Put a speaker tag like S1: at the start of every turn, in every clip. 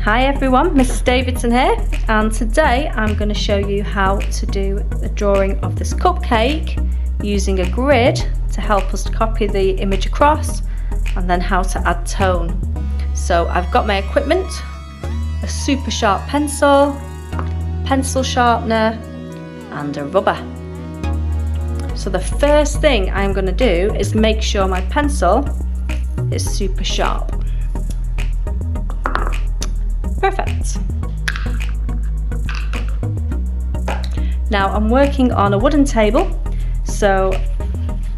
S1: Hi everyone, Mrs. Davidson here, and today I'm going to show you how to do the drawing of this cupcake using a grid to help us to copy the image across, and then how to add tone. So I've got my equipment, a super sharp pencil, pencil sharpener and a rubber. So the first thing I'm going to do is make sure my pencil is super sharp. Perfect. Now I'm working on a wooden table, so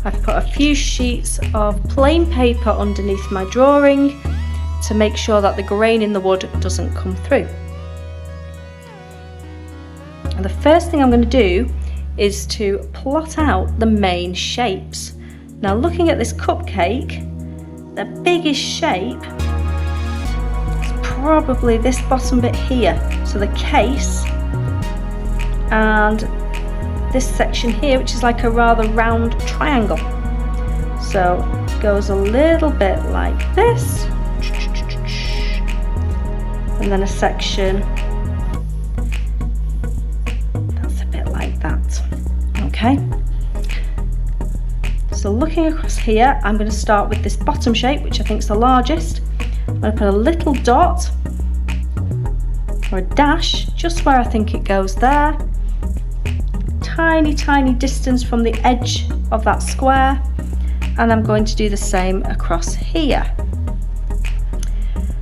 S1: I've put a few sheets of plain paper underneath my drawing to make sure that the grain in the wood doesn't come through. And the first thing I'm going to do is to plot out the main shapes. Now looking at this cupcake, the biggest shape probably this bottom bit here, so the case, and this section here, which is like a rather round triangle. So it goes a little bit like this, and then a section that's a bit like that. Okay, so looking across here, I'm going to start with this bottom shape, which I think is the largest. I'm going to put a little dot or a dash just where I think it goes there. Tiny distance from the edge of that square, and I'm going to do the same across here.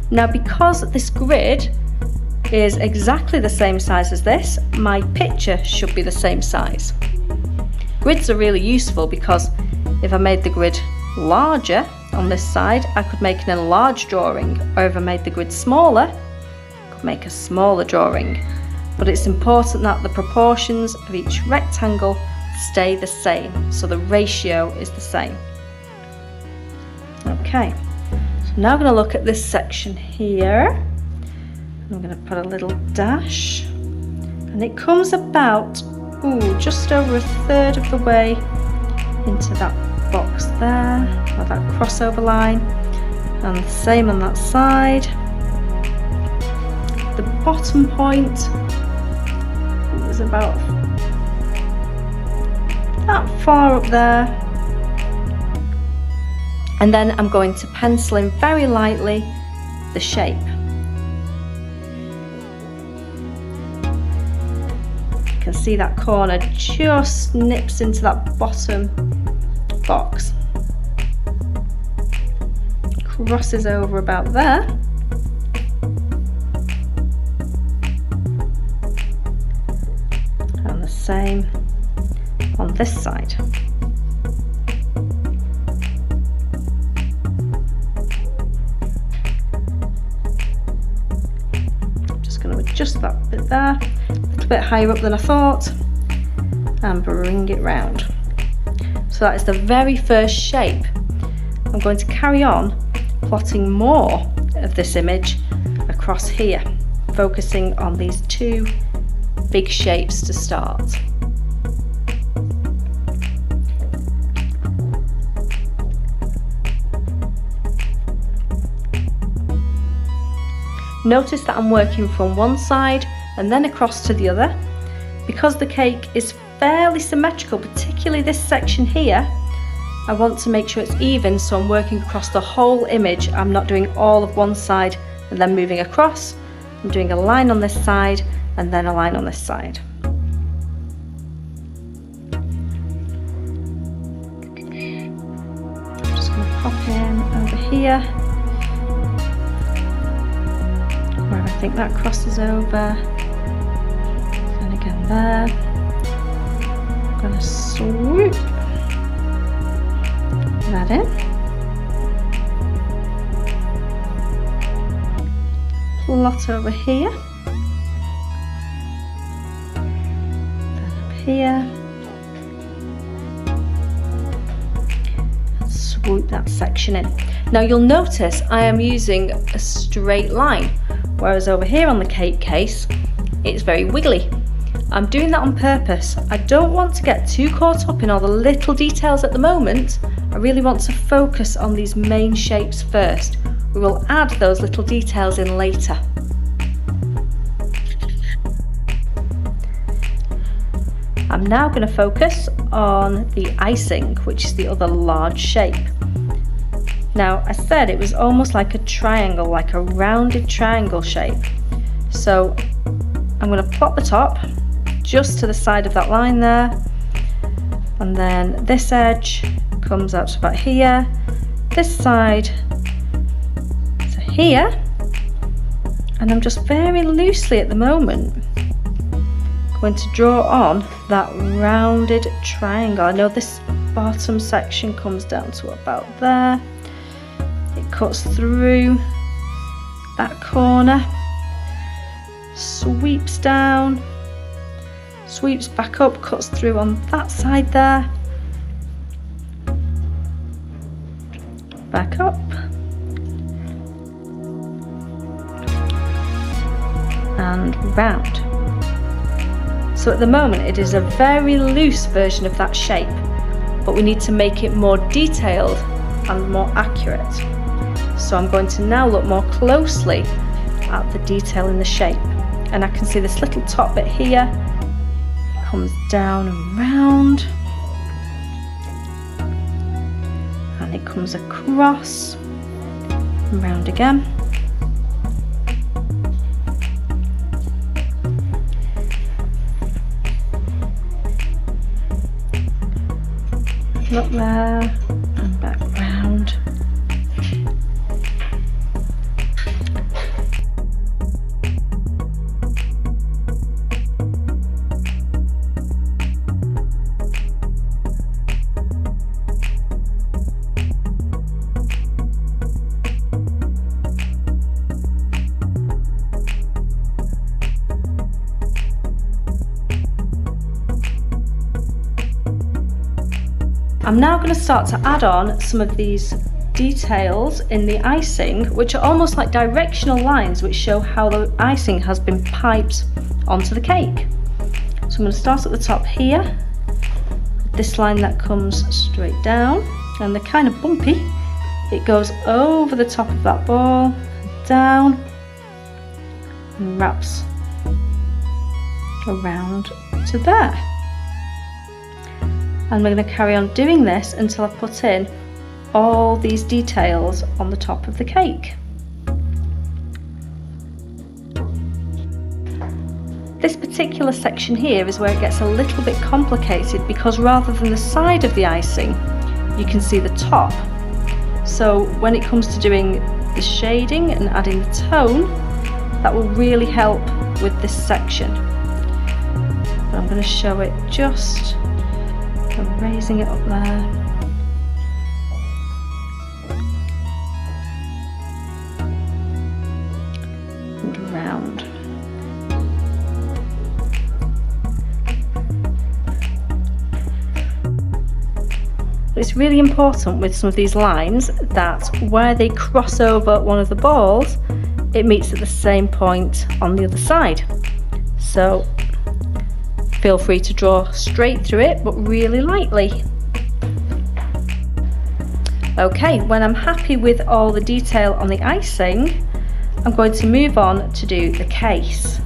S1: Now because this grid is exactly the same size as this, my picture should be the same size. Grids are really useful because if I made the grid larger on this side, I could make an enlarged drawing, or if I made the grid smaller, I could make a smaller drawing. But it's important that the proportions of each rectangle stay the same, so the ratio is the same. Okay, so now I'm going to look at this section here. I'm going to put a little dash, and it comes about just over a third of the way into that box there, or that crossover line, and the same on that side. The bottom point is about that far up there, and then I'm going to pencil in very lightly the shape. You can see that corner just nips into that bottom box, crosses over about there, and the same on this side. I'm just going to adjust that bit there, a little bit higher up than I thought, and bring it round. So that is the very first shape. I'm going to carry on plotting more of this image across here, focusing on these two big shapes to start. Notice that I'm working from one side and then across to the other. Because the cake is fairly symmetrical, particularly this section here, I want to make sure it's even, so I'm working across the whole image. I'm not doing all of one side and then moving across. I'm doing a line on this side and then a line on this side. I'm just going to pop in over here where I think that crosses over, and again there. I'm going to swoop that in, plot over here, then up here, and swoop that section in. Now you'll notice I am using a straight line, whereas over here on the cake case it's very wiggly. I'm doing that on purpose. I don't want to get too caught up in all the little details at the moment. I really want to focus on these main shapes first. We will add those little details in later. I'm now going to focus on the icing, which is the other large shape. Now, I said it was almost like a triangle, like a rounded triangle shape. So I'm going to plot the top just to the side of that line there, and then this edge comes out to about here, this side to here, and I'm just very loosely at the moment going to draw on that rounded triangle. I know this bottom section comes down to about there. It cuts through that corner, sweeps down, sweeps back up, cuts through on that side there, back up, and round. So at the moment it is a very loose version of that shape, but we need to make it more detailed and more accurate. So I'm going to now look more closely at the detail in the shape, and I can see this little top bit here comes down and round, and it comes across and round again. Up there and back round. I'm now going to start to add on some of these details in the icing, which are almost like directional lines which show how the icing has been piped onto the cake. So I'm going to start at the top here, this line that comes straight down, and they're kind of bumpy. It goes over the top of that ball, down, and wraps around to there. And we're going to carry on doing this until I've put in all these details on the top of the cake. This particular section here is where it gets a little bit complicated, because rather than the side of the icing, you can see the top. So when it comes to doing the shading and adding the tone, that will really help with this section. But I'm going to show it just raising it up there. And round. It's really important with some of these lines that where they cross over one of the balls, it meets at the same point on the other side. So feel free to draw straight through it, but really lightly. Okay, when I'm happy with all the detail on the icing, I'm going to move on to do the case.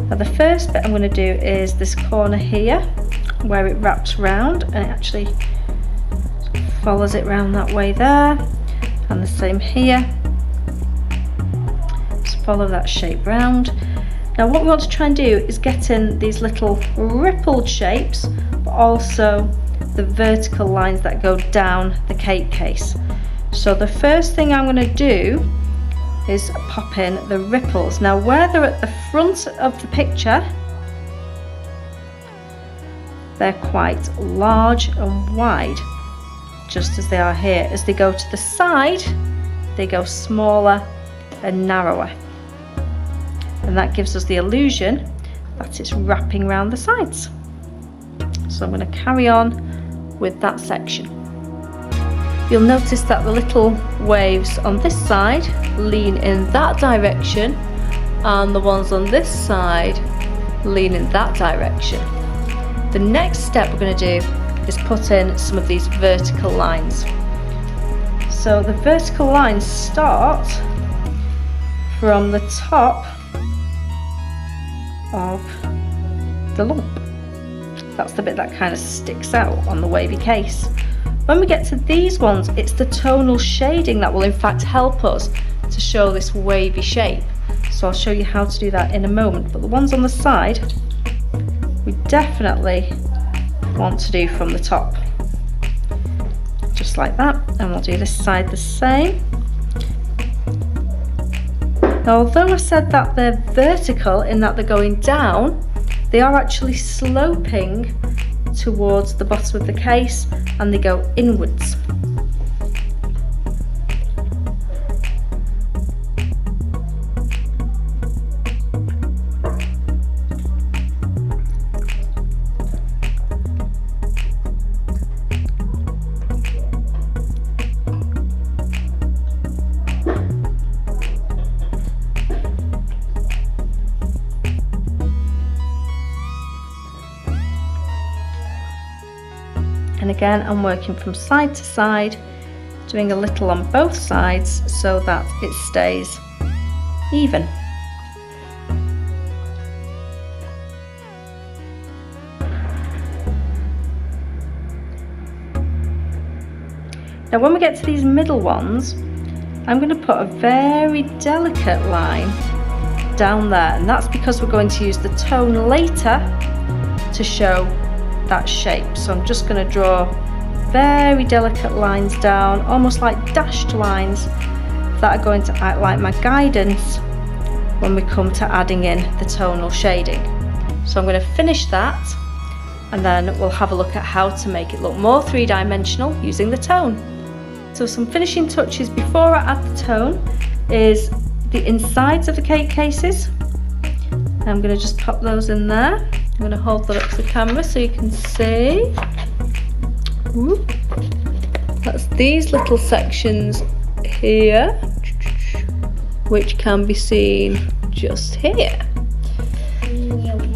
S1: Now the first bit I'm going to do is this corner here, where it wraps round, and it actually follows it round that way there, and the same here. Just follow that shape round. Now what we want to try and do is get in these little rippled shapes, but also the vertical lines that go down the cake case. So the first thing I'm going to do is pop in the ripples. Now where they're at the front of the picture, they're quite large and wide, just as they are here. As they go to the side, they go smaller and narrower. And that gives us the illusion that it's wrapping around the sides. So I'm going to carry on with that section. You'll notice that the little waves on this side lean in that direction, and the ones on this side lean in that direction. The next step we're going to do is put in some of these vertical lines. So the vertical lines start from the top of the lump. That's the bit that kind of sticks out on the wavy case. When we get to these ones, it's the tonal shading that will in fact help us to show this wavy shape. So I'll show you how to do that in a moment. But the ones on the side, we definitely want to do from the top. Just like that. And we'll do this side the same. Now, although I said that they're vertical in that they're going down, they are actually sloping towards the bottom of the case and they go inwards. And again, I'm working from side to side, doing a little on both sides so that it stays even. Now when we get to these middle ones, I'm going to put a very delicate line down there, and that's because we're going to use the tone later to show that shape. So I'm just going to draw very delicate lines down, almost like dashed lines that are going to act like my guidance when we come to adding in the tonal shading. So I'm going to finish that and then we'll have a look at how to make it look more three-dimensional using the tone. So some finishing touches before I add the tone is the insides of the cake cases. I'm going to just pop those in there. I'm going to hold that up to the camera so you can see. Ooh. That's these little sections here, which can be seen just here. I'm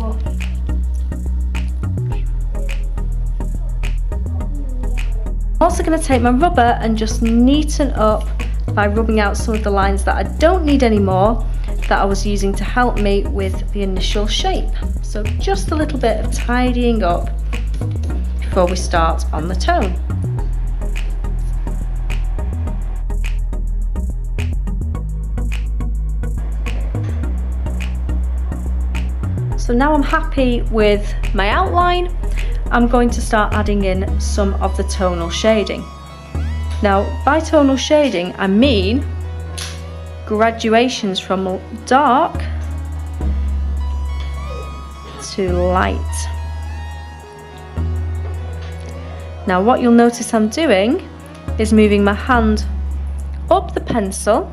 S1: also going to take my rubber and just neaten up by rubbing out some of the lines that I don't need anymore that I was using to help me with the initial shape. So just a little bit of tidying up before we start on the tone. So now I'm happy with my outline. I'm going to start adding in some of the tonal shading. Now by tonal shading I mean graduations from dark to light. Now what you'll notice I'm doing is moving my hand up the pencil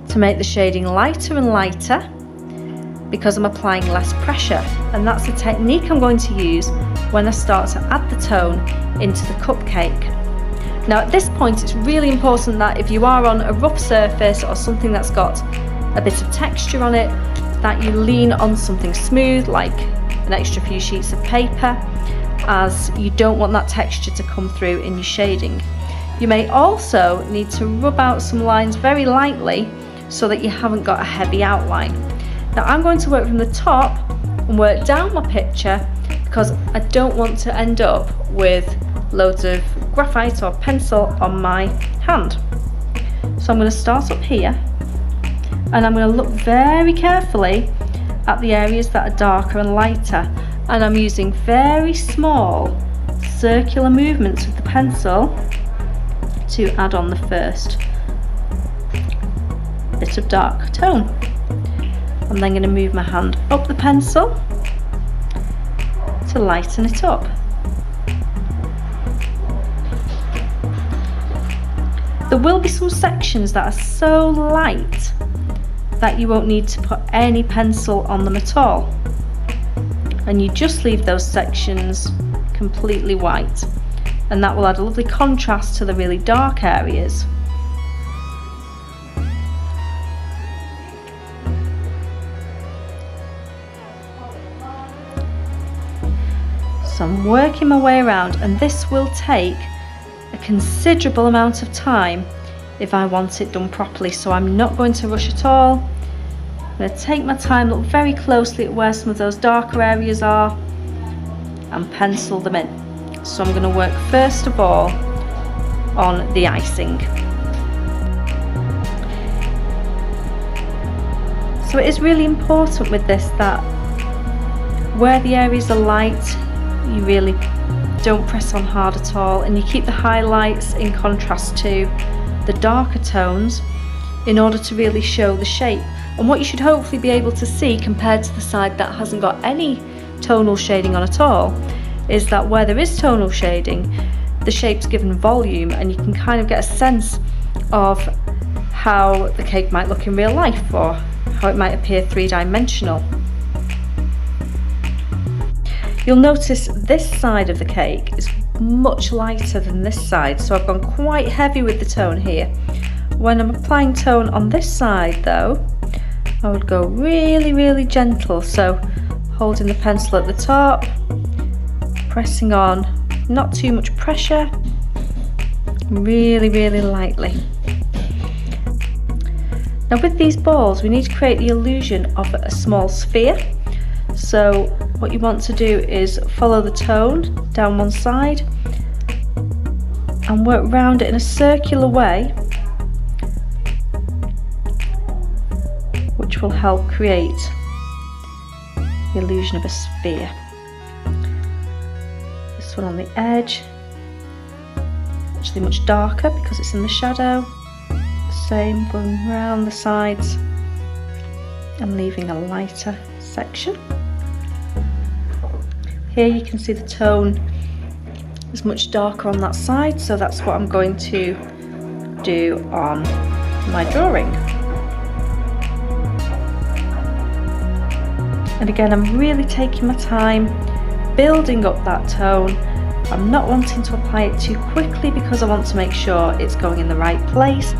S1: to make the shading lighter and lighter because I'm applying less pressure, and that's a technique I'm going to use when I start to add the tone into the cupcake. Now at this point it's really important that if you are on a rough surface or something that's got a bit of texture on it, that you lean on something smooth like an extra few sheets of paper, as you don't want that texture to come through in your shading. You may also need to rub out some lines very lightly so that you haven't got a heavy outline. Now I'm going to work from the top and work down my picture because I don't want to end up with loads of graphite or pencil on my hand. So I'm going to start up here and I'm going to look very carefully at the areas that are darker and lighter, and I'm using very small circular movements with the pencil to add on the first bit of dark tone. I'm then going to move my hand up the pencil to lighten it up. There will be some sections that are so light that you won't need to put any pencil on them at all, and you just leave those sections completely white, and that will add a lovely contrast to the really dark areas. So I'm working my way around, and this will take a considerable amount of time if I want it done properly, so I'm not going to rush at all. I'm going to take my time, look very closly at where some of those darker areas are and pencil them in. So I'm going to work first of all on the icing. So it is really important with this that where the areas are light, you really don't press on hard at all, and you keep the highlights in contrast to the darker tones in order to really show the shape. And what you should hopefully be able to see compared to the side that hasn't got any tonal shading on at all is that where there is tonal shading, the shape's given volume, and you can kind of get a sense of how the cake might look in real life or how it might appear three-dimensional. You'll notice this side of the cake is much lighter than this side, so I've gone quite heavy with the tone here. When I'm applying tone on this side though, I would go really gentle, so holding the pencil at the top, pressing on, not too much pressure, really lightly. Now with these balls we need to create the illusion of a small sphere, so what you want to do is follow the tone down one side and work round it in a circular way, which will help create the illusion of a sphere. This one on the edge, actually much darker because it's in the shadow. Same, going round the sides and leaving a lighter section. Here you can see the tone is much darker on that side, so that's what I'm going to do on my drawing. And again, I'm really taking my time, building up that tone. I'm not wanting to apply it too quickly because I want to make sure it's going in the right place.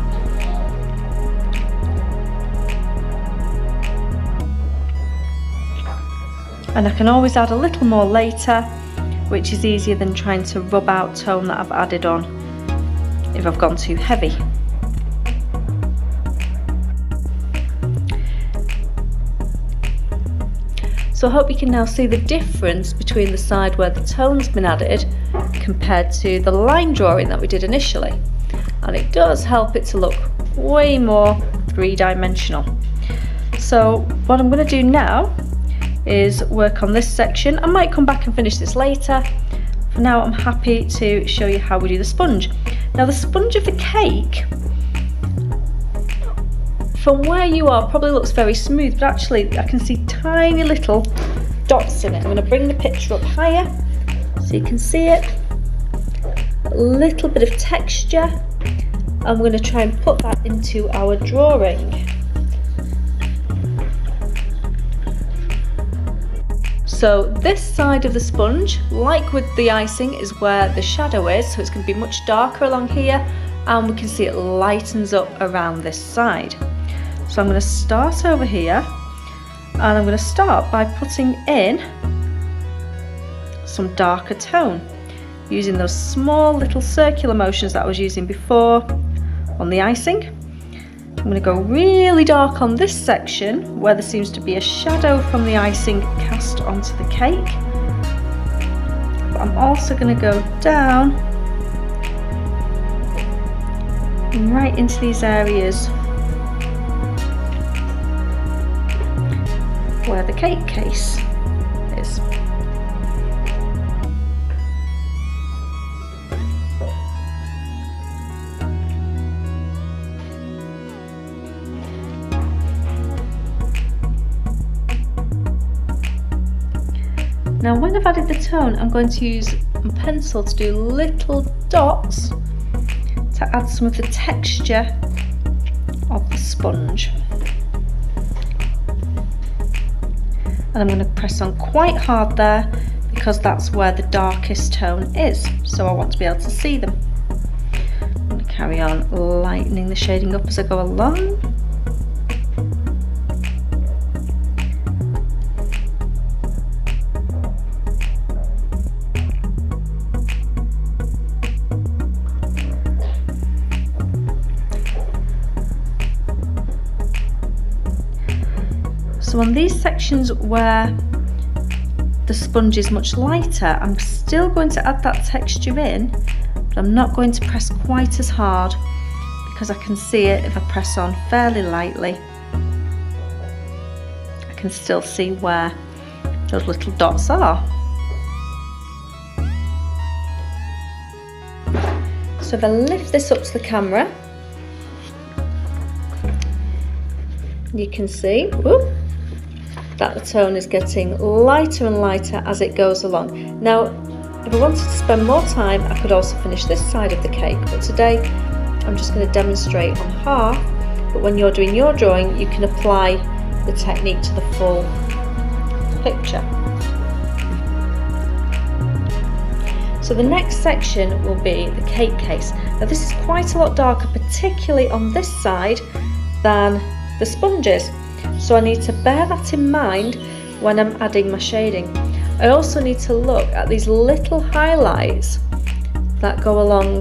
S1: And I can always add a little more later, which is easier than trying to rub out tone that I've added on if I've gone too heavy. So I hope you can now see the difference between the side where the tone's been added compared to the line drawing that we did initially. And it does help it to look way more three-dimensional. So what I'm going to do now is work on this section. I might come back and finish this later. For now I'm happy to show you how we do the sponge. Now the sponge of the cake, from where you are, probably looks very smooth, but actually I can see tiny little dots in it. I'm going to bring the picture up higher so you can see it. A little bit of texture. I'm going to try and put that into our drawing. So this side of the sponge, like with the icing, is where the shadow is, so it's going to be much darker along here, and we can see it lightens up around this side. So I'm going to start over here, and I'm going to start by putting in some darker tone, using those small little circular motions that I was using before on the icing. I'm going to go really dark on this section where there seems to be a shadow from the icing cast onto the cake. But I'm also going to go down right into these areas where the cake case is. Now when I've added the tone, I'm going to use a pencil to do little dots to add some of the texture of the sponge. And I'm going to press on quite hard there because that's where the darkest tone is, so I want to be able to see them. I'm going to carry on lightening the shading up as I go along. So on these sections where the sponge is much lighter, I'm still going to add that texture in, but I'm not going to press quite as hard because I can see it if I press on fairly lightly. I can still see where those little dots are. So if I lift this up to the camera, you can see that the tone is getting lighter and lighter as it goes along. Now, if I wanted to spend more time, I could also finish this side of the cake, but today I'm just going to demonstrate on half. But when you're doing your drawing, you can apply the technique to the full picture. So the next section will be the cake case. Now this is quite a lot darker, particularly on this side, than the sponges. So I need to bear that in mind when I'm adding my shading. I also need to look at these little highlights that go along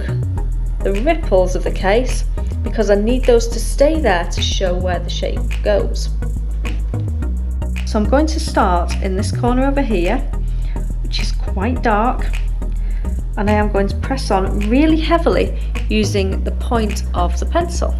S1: the ripples of the case, because I need those to stay there to show where the shape goes. So I'm going to start in this corner over here, which is quite dark, and I am going to press on really heavily using the point of the pencil.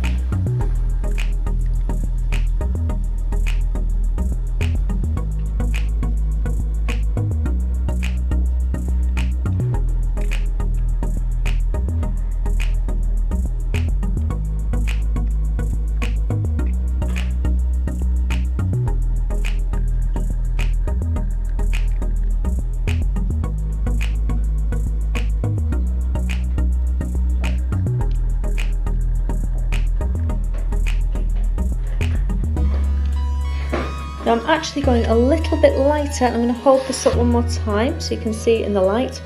S1: Now I'm actually going a little bit lighter, and I'm going to hold this up one more time so you can see it in the light.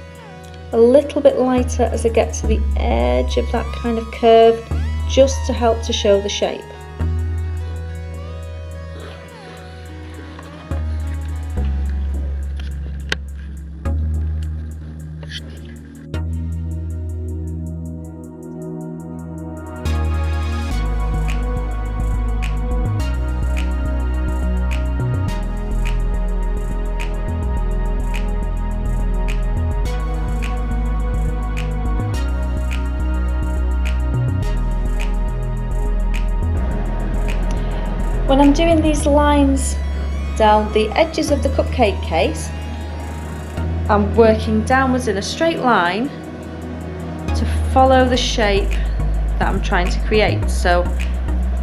S1: A little bit lighter as I get to the edge of that kind of curve, just to help to show the shape. When I'm doing these lines down the edges of the cupcake case, I'm working downwards in a straight line to follow the shape that I'm trying to create. So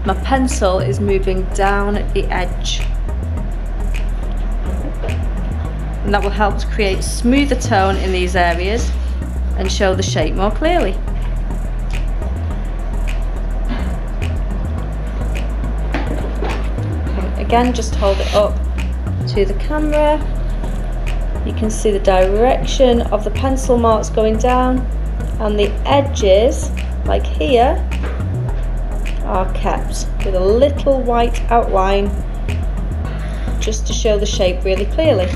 S1: my pencil is moving down at the edge, and that will help to create smoother tone in these areas and show the shape more clearly. Again, just hold it up to the camera. You can see the direction of the pencil marks going down, and the edges, like here, are kept with a little white outline just to show the shape really clearly.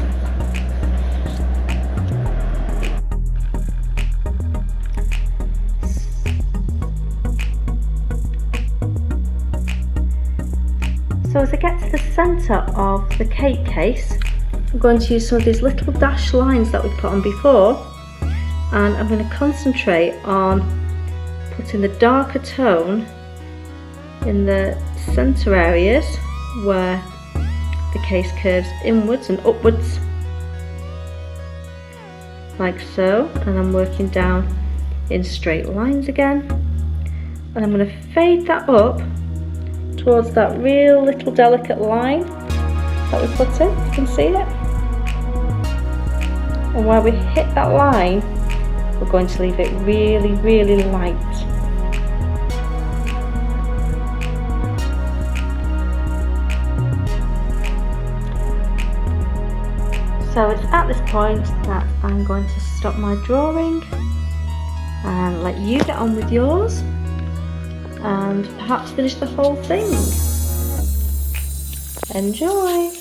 S1: So as I get to the centre of the cake case, I'm going to use some of these little dashed lines that we put on before, and I'm going to concentrate on putting the darker tone in the centre areas where the case curves inwards and upwards, like so, and I'm working down in straight lines again, and I'm going to fade that up towards that real little delicate line that we put in. You can see it, and where we hit that line, we're going to leave it really, really light. So it's at this point that I'm going to stop my drawing and let you get on with yours, and perhaps finish the whole thing. Enjoy!